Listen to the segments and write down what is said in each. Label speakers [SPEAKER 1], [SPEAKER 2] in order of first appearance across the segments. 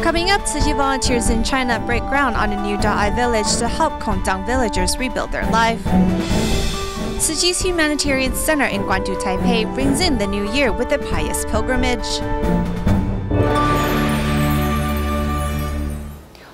[SPEAKER 1] Coming up, Tzu Chi volunteers in China break ground on a new DaAi village to help Kongdang villagers rebuild their life. Tzu Chi's Humanitarian Center in Guandu, Taipei brings in the new year with a pious pilgrimage.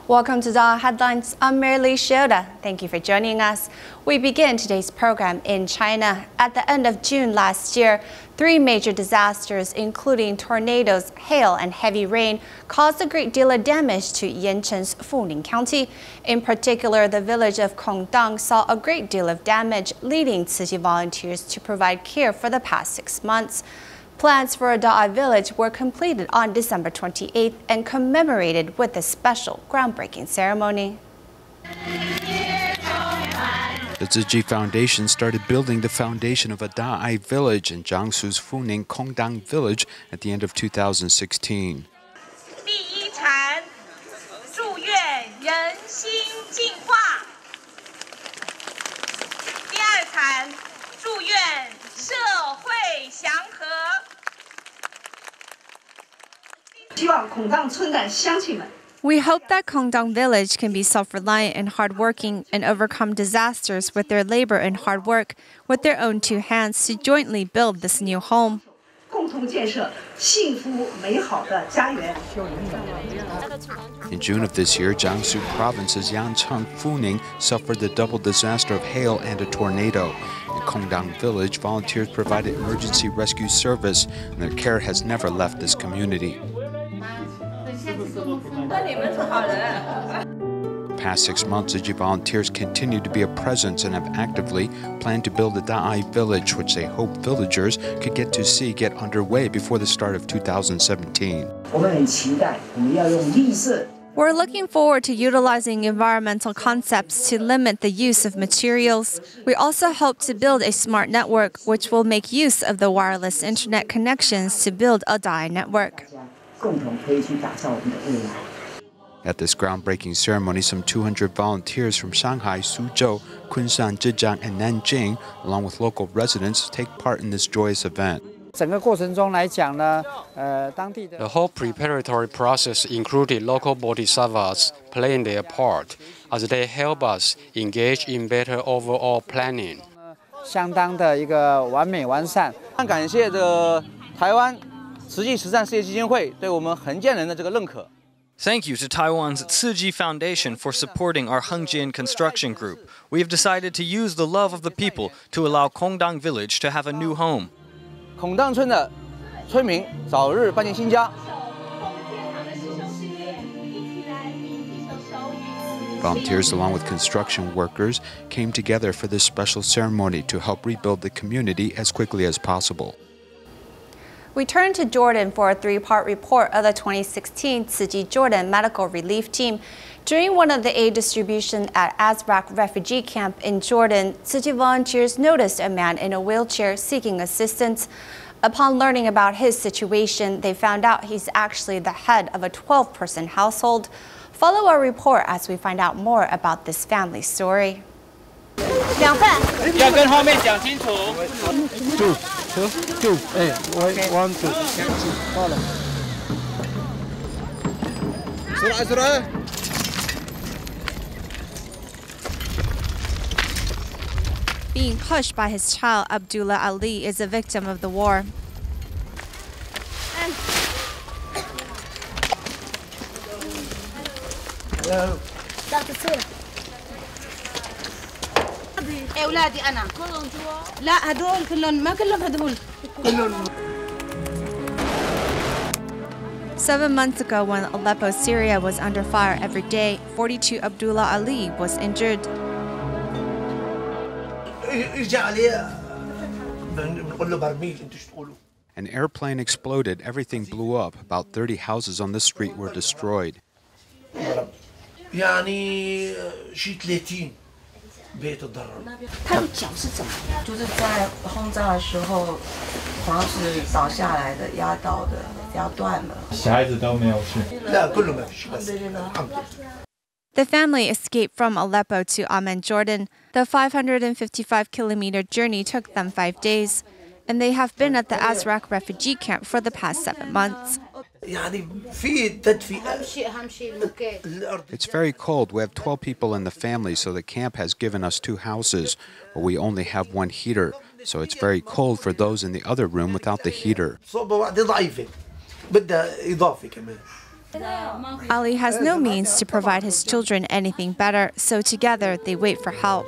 [SPEAKER 1] Welcome to DaAi Headlines. I'm Marilee Shioda. Thank you for joining us. We begin today's program in China. At the end of June last year, 3 major disasters, including tornadoes, hail, and heavy rain, caused a great deal of damage to Yancheng's Funing County. In particular, the village of Kongdang saw a great deal of damage, leading Tzu Chi volunteers to provide care for the past 6 months. Plans for a DaAi village were completed on December 28th and commemorated with a special groundbreaking ceremony.
[SPEAKER 2] The Tzu Chi Foundation started building the foundation of a DaAi village in Jiangsu's阜寧孔蕩village at the end of 2016.
[SPEAKER 1] We hope that Kongdang village can be self-reliant and hardworking and overcome disasters with their labor and hard work with their own 2 hands to jointly build this new home.
[SPEAKER 2] In June of this year, Jiangsu Province's Yancheng Funing suffered the double disaster of hail and a tornado. In Kongdang village, volunteers provided emergency rescue service, and their care has never left this community. The past 6 months, Tzu Chi volunteers continue to be a presence and have actively planned to build a DaAi village, which they hope villagers could get to see get underway before the start of 2017.
[SPEAKER 1] We're looking forward to utilizing environmental concepts to limit the use of materials. We also hope to build a smart network, which will make use of the wireless internet connections to build a DaAi network.
[SPEAKER 2] At this groundbreaking ceremony, some 200 volunteers from Shanghai, Suzhou, Kunshan, Zhejiang, and Nanjing, along with local residents, take part in this joyous event.
[SPEAKER 3] The
[SPEAKER 4] whole preparatory process included local bodhisattvas playing their part as they help us engage in better overall planning.
[SPEAKER 5] Thank you to Taiwan's Tzu Chi Foundation for supporting our Hengjian construction group. We have decided to use the love of the people to allow Kongdang village to have a new home.
[SPEAKER 2] Volunteers, along with construction workers, came together for this special ceremony to help rebuild the community as quickly as possible.
[SPEAKER 1] We turn to Jordan for a 3-part report of the 2016 Tzu Chi Jordan Medical Relief Team. During one of the aid distribution at Azraq refugee camp in Jordan, Tzu Chi volunteers noticed a man in a wheelchair seeking assistance. Upon learning about his situation, they found out he's actually the head of a 12-person household. Follow our report as we find out more about this family story.
[SPEAKER 6] 2份。要跟后面讲清楚。
[SPEAKER 3] 1, 2。到了。出来。
[SPEAKER 1] Being pushed by his child, Abdullah Ali is a victim of the war.
[SPEAKER 3] Hello.
[SPEAKER 6] أولادي أنا لا هدول كلهم ما كلهم هدول
[SPEAKER 1] 7 months ago, when Aleppo, Syria was under fire every day, 42 Abdullah Ali was injured.
[SPEAKER 2] An airplane exploded, everything blew up. About 30 houses on the street were destroyed.
[SPEAKER 7] يعني شي 30 بيت اتضرر.
[SPEAKER 8] 他的脚是怎么？就是在轰炸的时候，房子倒下来的，压到的，压断了。
[SPEAKER 9] 小孩子都没有去。
[SPEAKER 7] لا كله ما فيش بس الحمد لله.
[SPEAKER 1] The family escaped from Aleppo to Amman, Jordan. The 555-kilometer journey took them 5 days, and they have been at the Azraq refugee camp for the past 7 months.
[SPEAKER 2] It's very cold. We have 12 people in the family, so the camp has given us 2 houses, but we only have 1 heater. So it's very cold for those in the other room without the heater.
[SPEAKER 1] Ali has no means to provide his children anything better, so together they wait for help.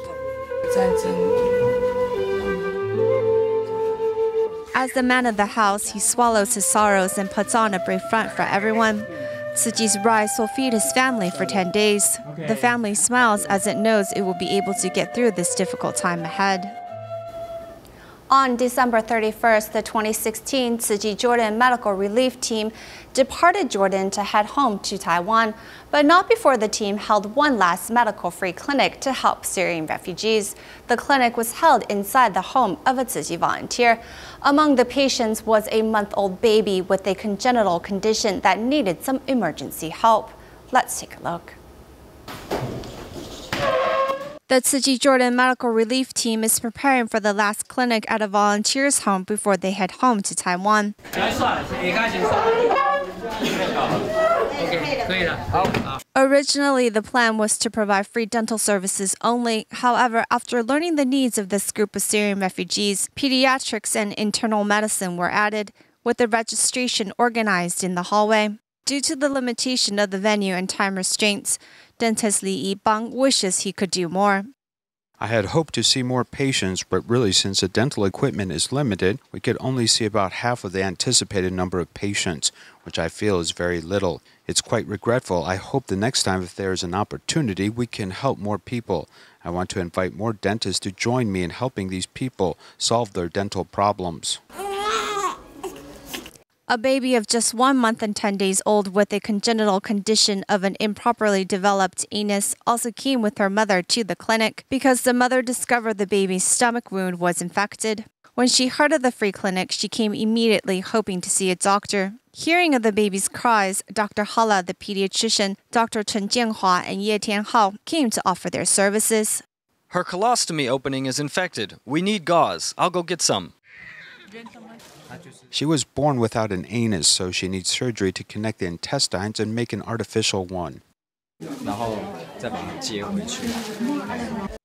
[SPEAKER 1] As the man of the house, he swallows his sorrows and puts on a brave front for everyone. Tzu Chi's rice will feed his family for 10 days. The family smiles as it knows it will be able to get through this difficult time ahead. On December 31st, the 2016 Tzu Chi Jordan Medical Relief Team departed Jordan to head home to Taiwan, but not before the team held one last medical-free clinic to help Syrian refugees. The clinic was held inside the home of a Tzu Chi volunteer. Among the patients was a month-old baby with a congenital condition that needed some emergency help. Let's take a look. The Tzu Chi Jordan Medical Relief Team is preparing for the last clinic at a volunteer's home before they head home to Taiwan. Originally, the plan was to provide free dental services only. However, after learning the needs of this group of Syrian refugees, pediatrics and internal medicine were added, with the registration organized in the hallway. Due to the limitation of the venue and time restraints, dentist Li Yibang wishes he could do more.
[SPEAKER 2] I had hoped to see more patients, but really since the dental equipment is limited, we could only see about half of the anticipated number of patients, which I feel is very little. It's quite regretful. I hope the next time if there is an opportunity, we can help more people. I want to invite more dentists to join me in helping these people solve their dental problems.
[SPEAKER 1] A baby of just 1 month and 10 days old with a congenital condition of an improperly developed anus also came with her mother to the clinic because the mother discovered the baby's stomach wound was infected. When she heard of the free clinic, she came immediately hoping to see a doctor. Hearing of the baby's cries, Dr. Hala, the pediatrician, Dr. Chen Jianhua, and Ye Tianhao came to offer their services.
[SPEAKER 5] Her colostomy opening is infected. We need gauze. I'll go get some.
[SPEAKER 2] She was born without an anus, so she needs surgery to connect the intestines and make an artificial one.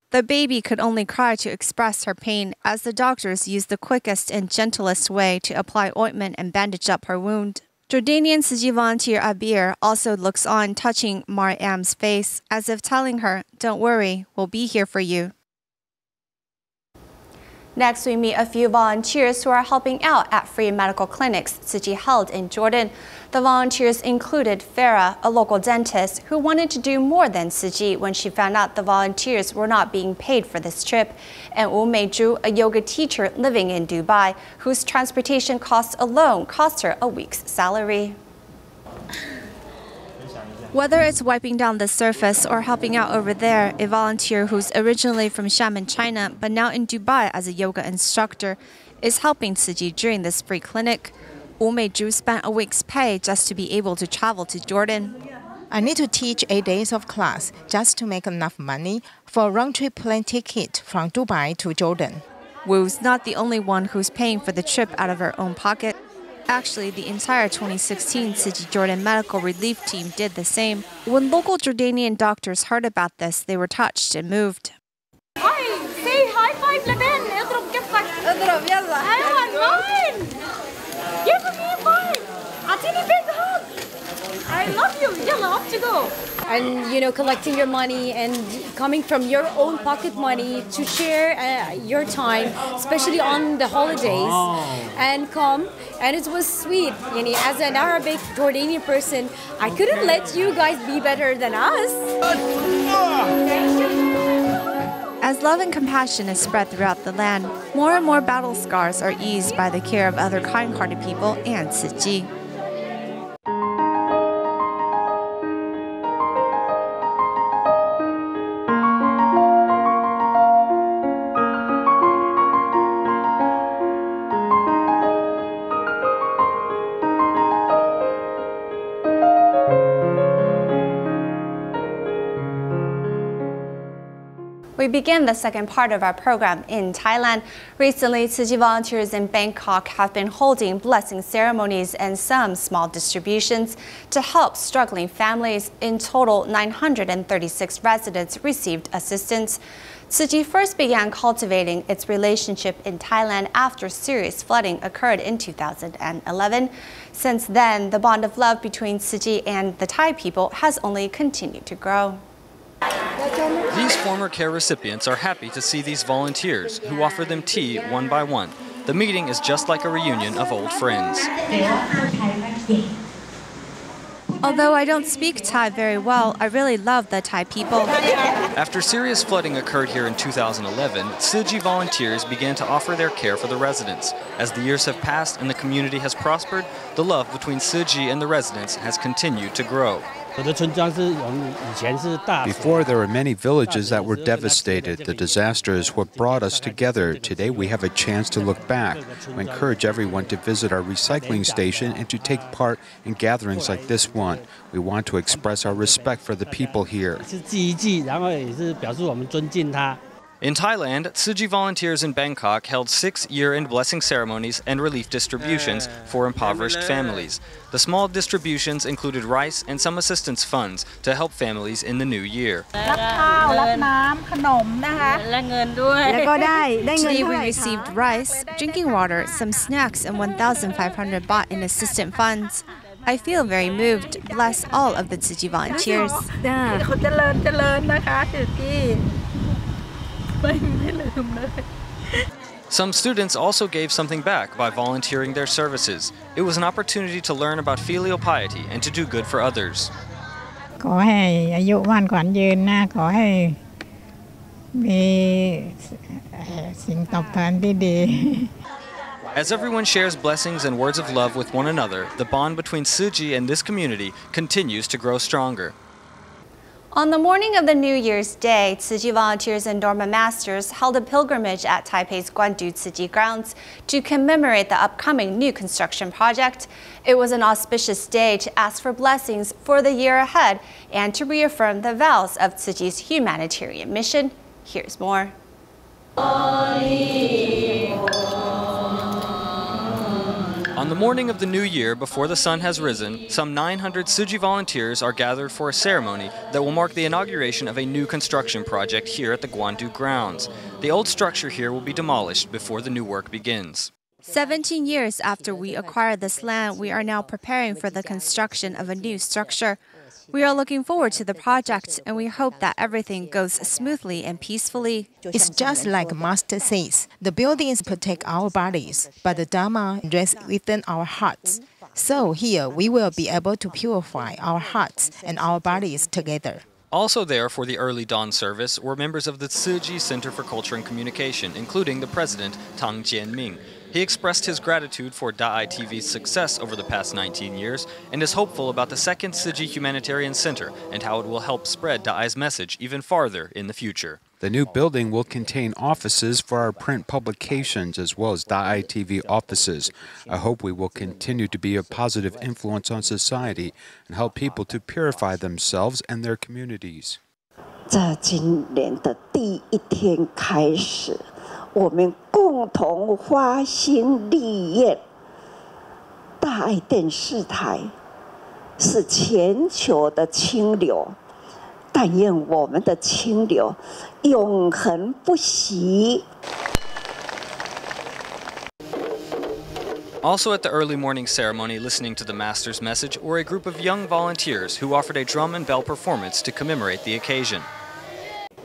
[SPEAKER 1] The baby could only cry to express her pain as the doctors used the quickest and gentlest way to apply ointment and bandage up her wound. Jordanian Tzu Chi volunteer Abir also looks on, touching Mariam's face as if telling her, "Don't worry, we'll be here for you." Next, we meet a few volunteers who are helping out at free medical clinics Tzu Chi held in Jordan. The volunteers included Farah, a local dentist who wanted to do more than Tzu Chi when she found out the volunteers were not being paid for this trip, and Wu Meizhu, a yoga teacher living in Dubai, whose transportation costs alone cost her a week's salary. Whether it's wiping down the surface or helping out over there, a volunteer who's originally from Xiamen, China, but now in Dubai as a yoga instructor, is helping Tzu Chi during this free clinic. Wu Meizhu spent a week's pay just to be able to travel to Jordan.
[SPEAKER 9] I need to teach 8 days of class just to make enough money for a round-trip plane ticket from Dubai to Jordan.
[SPEAKER 1] Wu's not the only one who's paying for the trip out of her own pocket. Actually, the entire 2016 Tzu Chi Jordan Medical Relief Team did the same. When local Jordanian doctors heard about this, they were touched and moved.
[SPEAKER 6] Hi, say high five لبن اضرب كفك اضرب يلا ايوه mine give me a five اعطيني big hug I love you يلا off to go. And collecting your money and coming from your own pocket money to share your time, especially on the holidays, and come. And it was sweet. As an Arabic Jordanian person, I couldn't let you guys be better than us.
[SPEAKER 1] As love and compassion is spread throughout the land, more and more battle scars are eased by the care of other kind-hearted people and Tzu Chi. We begin the second part of our program in Thailand. Recently, Tzu Chi volunteers in Bangkok have been holding blessing ceremonies and some small distributions to help struggling families. In total, 936 residents received assistance. Tzu Chi first began cultivating its relationship in Thailand after serious flooding occurred in 2011. Since then, the bond of love between Tzu Chi and the Thai people has only continued to grow.
[SPEAKER 5] These former care recipients are happy to see these volunteers, who offer them tea one by one. The meeting is just like a reunion of old friends.
[SPEAKER 1] Although I don't speak Thai very well, I really love the Thai people.
[SPEAKER 5] After serious flooding occurred here in 2011, Tzu Chi volunteers began to offer their care for the residents. As the years have passed and the community has prospered, the love between Tzu Chi and the residents has continued to grow.
[SPEAKER 2] Before, there were many villages that were devastated. The disaster is what brought us together. Today, we have a chance to look back. We encourage everyone to visit our recycling station and to take part in gatherings like this one. We want to express our respect for the people here.
[SPEAKER 5] In Thailand, Tzu Chi volunteers in Bangkok held 6 year-end blessing ceremonies and relief distributions for impoverished families. The small distributions included rice and some assistance funds to help families in the new year.
[SPEAKER 1] Today we received rice, drinking water, some snacks, and 1,500 baht in assistance funds. I feel very moved. Bless all of the Tzu Chi volunteers.
[SPEAKER 5] Some students also gave something back by volunteering their services. It was an opportunity to learn about filial piety and to do good for others. As everyone shares blessings and words of love with one another, the bond between Tzu Chi and this community continues to grow stronger.
[SPEAKER 1] On the morning of the New Year's Day, Tzu Chi volunteers and Dharma masters held a pilgrimage at Taipei's Guandu Tzu Chi grounds to commemorate the upcoming new construction project. It was an auspicious day to ask for blessings for the year ahead and to reaffirm the vows of Tzu Chi's humanitarian mission. Here's more.
[SPEAKER 5] On the morning of the new year, before the sun has risen, some 900 Tzu Chi volunteers are gathered for a ceremony that will mark the inauguration of a new construction project here at the Guandu grounds. The old structure here will be demolished before the new work begins.
[SPEAKER 1] 17 years after we acquired this land, we are now preparing for the construction of a new structure. We are looking forward to the project, and we hope that everything goes smoothly and peacefully.
[SPEAKER 9] It's just like Master says, the buildings protect our bodies, but the Dharma rests within our hearts. So here we will be able to purify our hearts and our bodies together.
[SPEAKER 5] Also there for the early dawn service were members of the Tzu Chi Center for Culture and Communication, including the president, Tang Jianming. He expressed his gratitude for DaAi TV's success over the past 19 years and is hopeful about the second Tzu Chi Humanitarian Center and how it will help spread DaAi's message even farther in the future.
[SPEAKER 2] The new building will contain offices for our print publications as well as DaAi TV offices. I hope we will continue to be a positive influence on society and help people to purify themselves and their communities.
[SPEAKER 10] 在今年的第一天开始，我们共同发心立愿，大爱电视台是全球的清流，但愿我们的清流永恒不息。
[SPEAKER 5] Also at the early morning ceremony, listening to the Master's message, were a group of young volunteers who offered a drum and bell performance to commemorate the occasion.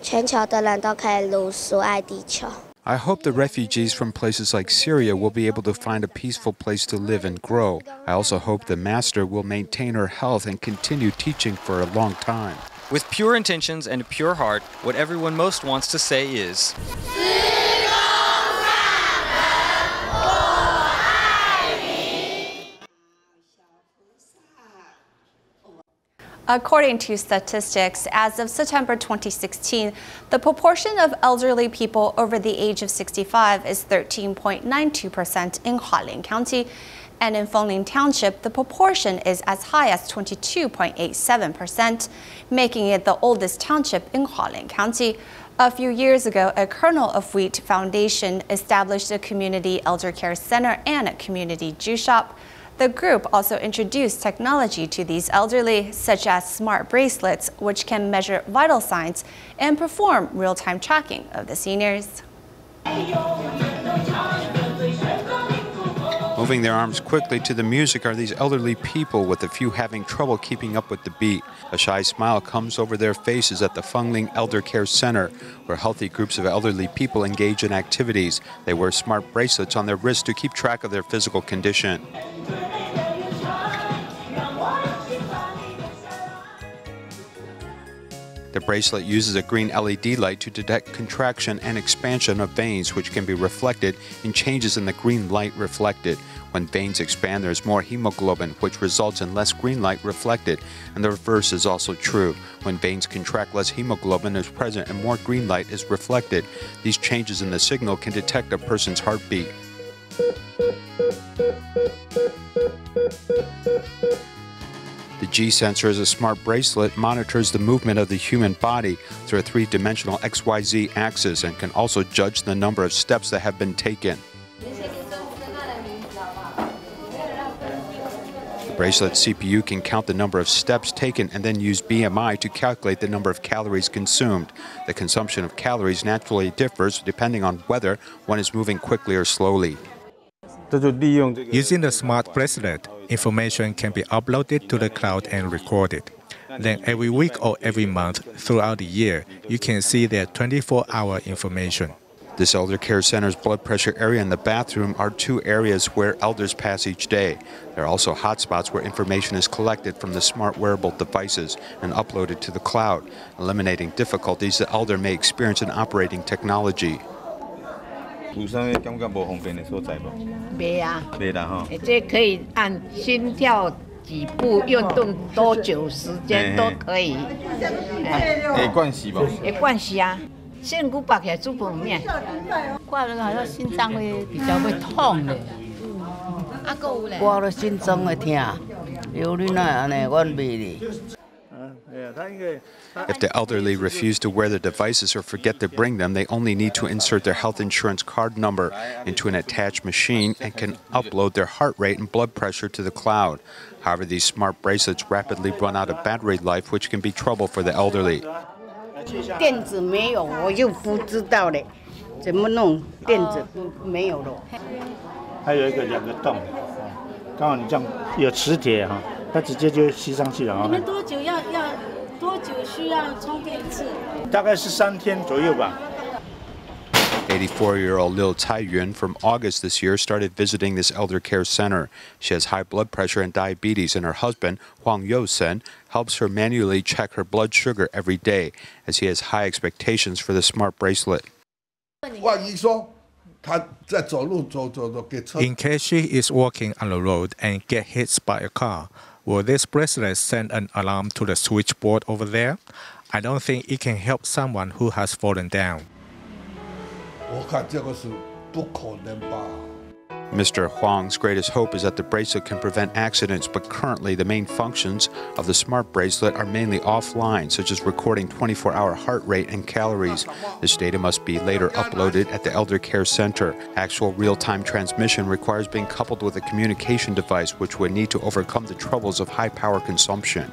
[SPEAKER 11] 全球的人都可以如苏爱地球。
[SPEAKER 2] I hope the refugees from places like Syria will be able to find a peaceful place to live and grow. I also hope the Master will maintain her health and continue teaching for a long time.
[SPEAKER 5] With pure intentions and a pure heart, what everyone most wants to say is,
[SPEAKER 1] According to statistics, as of September 2016, the proportion of elderly people over the age of 65 is 13.92% in Hualien County, and in Fengling Township, the proportion is as high as 22.87%, making it the oldest township in Hualien County. A few years ago, a Kernel of Wheat Foundation established a community elder care center and a community juice shop. The group also introduced technology to these elderly, such as smart bracelets, which can measure vital signs and perform real-time tracking of the seniors.
[SPEAKER 2] Moving their arms quickly to the music are these elderly people, with a few having trouble keeping up with the beat. A shy smile comes over their faces at the Fengling Elder Care Center, where healthy groups of elderly people engage in activities. They wear smart bracelets on their wrists to keep track of their physical condition. The bracelet uses a green LED light to detect contraction and expansion of veins, which can be reflected in changes in the green light reflected. When veins expand, there's more hemoglobin, which results in less green light reflected, and the reverse is also true. When veins contract, less hemoglobin is present and more green light is reflected. These changes in the signal can detect a person's heartbeat. The G sensor is a smart bracelet, monitors the movement of the human body through a three-dimensional XYZ axis, and can also judge the number of steps that have been taken. The bracelet CPU can count the number of steps taken and then use BMI to calculate the number of calories consumed. The consumption of calories naturally differs depending on whether one is moving quickly or slowly.
[SPEAKER 12] Using the smart bracelet, information can be uploaded to the cloud and recorded. Then every week or every month throughout the year, you can see their 24-hour information.
[SPEAKER 2] This elder care center's blood pressure area and the bathroom are two areas where elders pass each day. There are also hotspots where information is collected from the smart wearable devices and uploaded to the cloud, eliminating difficulties the elder may experience in operating technology.
[SPEAKER 13] 有啥感觉无方便的所在无？
[SPEAKER 14] 没啊，
[SPEAKER 13] 没啦哈。
[SPEAKER 14] 这可以按心跳几步、运动多久时间都可以。
[SPEAKER 13] 会惯习无？
[SPEAKER 14] 会惯习啊，身骨拔起来煮饭面。挂了好像心脏会比较会痛的。啊，够有嘞。挂了心脏会痛，有你那安尼，我袂哩。
[SPEAKER 2] If the elderly refuse to wear the devices or forget to bring them, they only need to insert their health insurance card number into an attached machine and can upload their heart rate and blood pressure to the cloud. However, these smart bracelets rapidly run out of battery life, which can be trouble for the elderly.
[SPEAKER 14] 电子没有，我就不知道嘞，怎么弄？电子没有了。
[SPEAKER 15] 还有一个2个洞，刚好你这样有磁铁哈。 它直接就吸上去了啊！
[SPEAKER 6] 你们多久多久需要充电一次？
[SPEAKER 15] 大概是3天左右吧。
[SPEAKER 2] 84-year-old Liu Taiyuan from August this year started visiting this elder care center. She has high blood pressure and diabetes, and her husband, Huang Yousen, helps her manually check her blood sugar every day, as he has high expectations for the smart bracelet.
[SPEAKER 12] In case she is walking on the road and get hit by a car, will this bracelet send an alarm to the switchboard over there? I don't think it can help someone who has fallen down.
[SPEAKER 2] Mr. Huang's greatest hope is that the bracelet can prevent accidents, but currently the main functions of the smart bracelet are mainly offline, such as recording 24-hour heart rate and calories. This data must be later uploaded at the Elder Care Center. Actual real-time transmission requires being coupled with a communication device, which would need to overcome the troubles of high power consumption.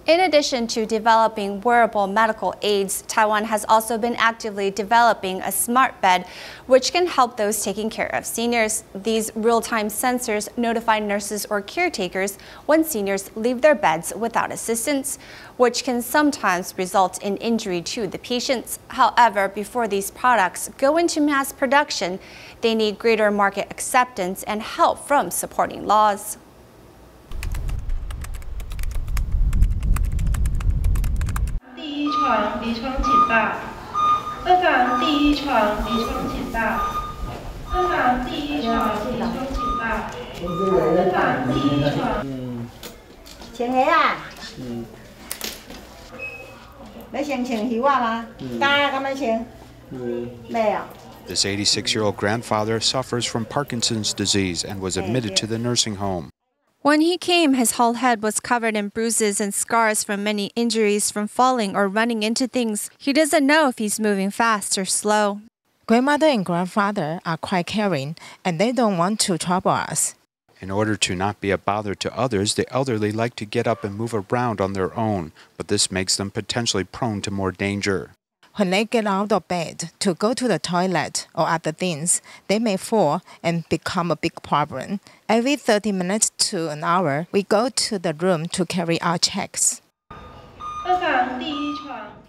[SPEAKER 1] In addition to developing wearable medical aids, Taiwan has also been actively developing a smart bed, which can help those taking care of seniors. These real-time sensors notify nurses or caretakers when seniors leave their beds without assistance, which can sometimes result in injury to the patients. However, before these products go into mass production, they need greater market acceptance and help from supporting laws.
[SPEAKER 16] 第一床离窗请到，2房第一床离窗请到，2房第一床离窗请到，2房第一床。
[SPEAKER 17] 穿鞋啊？你想穿鞋袜吗？敢咁樣穿？未啊。
[SPEAKER 2] This 86-year-old grandfather suffers from Parkinson's disease and was admitted to the nursing home.
[SPEAKER 1] When he came, his whole head was covered in bruises and scars from many injuries from falling or running into things. He doesn't know if he's moving fast or slow.
[SPEAKER 9] Grandmother and grandfather are quite caring, and they don't want to trouble us.
[SPEAKER 2] In order to not be a bother to others, the elderly like to get up and move around on their own, but this makes them potentially prone to more danger.
[SPEAKER 9] When they get out of bed to go to the toilet or other things, they may fall and become a big problem. Every 30 minutes to an hour, we go to the room to carry our checks.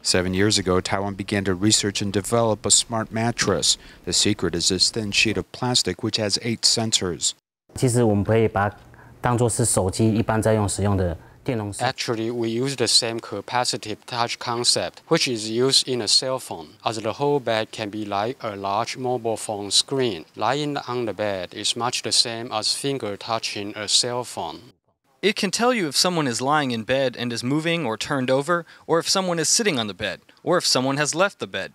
[SPEAKER 2] 7 years ago, Taiwan began to research and develop a smart mattress. The secret is this thin sheet of plastic which has 8 sensors.
[SPEAKER 18] 其实我们可以把它当作是手机一般在使用的电容式。
[SPEAKER 4] Actually, we use the same capacitive touch concept, which is used in a cell phone, as the whole bed can be like a large mobile phone screen. Lying on the bed is much the same as finger touching a cell phone.
[SPEAKER 5] It can tell you if someone is lying in bed and is moving or turned over, or if someone is sitting on the bed, or if someone has left the bed.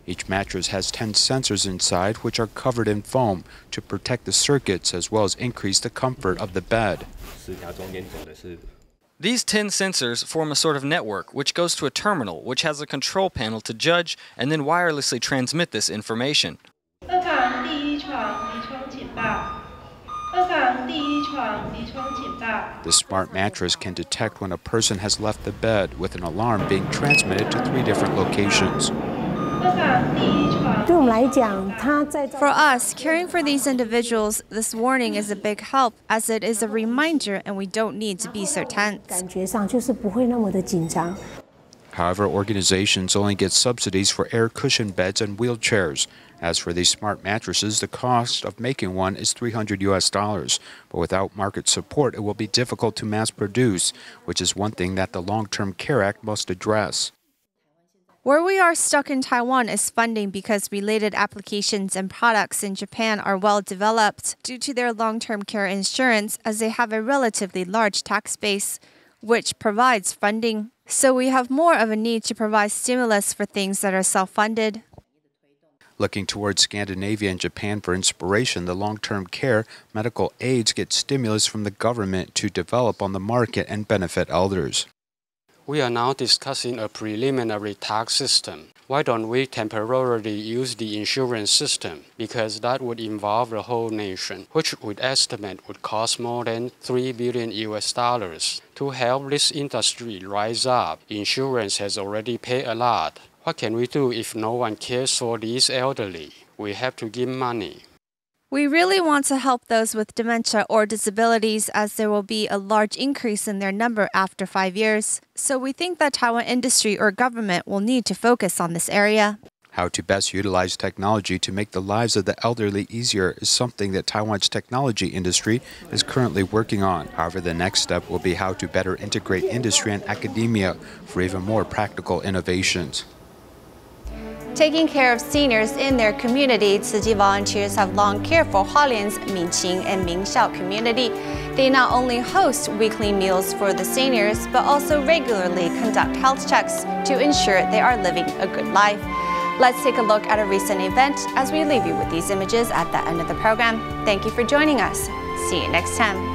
[SPEAKER 2] Each mattress has 10 sensors inside, which are covered in foam to protect the circuits as well as increase the comfort of the bed.
[SPEAKER 5] These 10 sensors form a sort of network which goes to a terminal which has a control panel to judge and then wirelessly transmit this information.
[SPEAKER 2] The smart mattress can detect when a person has left the bed, with an alarm being transmitted to 3 different locations.
[SPEAKER 1] For us, caring for these individuals, this warning is a big help, as it is a reminder and we don't need to be so tense.
[SPEAKER 2] However, organizations only get subsidies for air cushion beds and wheelchairs. As for these smart mattresses, the cost of making one is $300, but without market support, it will be difficult to mass produce, which is one thing that the Long-Term Care Act must address.
[SPEAKER 1] Where we are stuck in Taiwan is funding, because related applications and products in Japan are well developed due to their long-term care insurance, as they have a relatively large tax base, which provides funding. So we have more of a need to provide stimulus for things that are self-funded.
[SPEAKER 2] Looking towards Scandinavia and Japan for inspiration, the long-term care medical aids get stimulus from the government to develop on the market and benefit elders.
[SPEAKER 4] We are now discussing a preliminary tax system. Why don't we temporarily use the insurance system? Because that would involve the whole nation, which would estimate would cost more than $3 billion. To help this industry rise up, insurance has already paid a lot. What can we do if no one cares for these elderly? We have to give money.
[SPEAKER 1] We really want to help those with dementia or disabilities, as there will be a large increase in their number after 5 years. So we think that Taiwan industry or government will need to focus on this area.
[SPEAKER 2] How to best utilize technology to make the lives of the elderly easier is something that Taiwan's technology industry is currently working on. However, the next step will be how to better integrate industry and academia for even more practical innovations.
[SPEAKER 1] Taking care of seniors in their community, Tzu Chi volunteers have long cared for Hualien's Minqing and Mingxiao community. They not only host weekly meals for the seniors, but also regularly conduct health checks to ensure they are living a good life. Let's take a look at a recent event as we leave you with these images at the end of the program. Thank you for joining us. See you next time.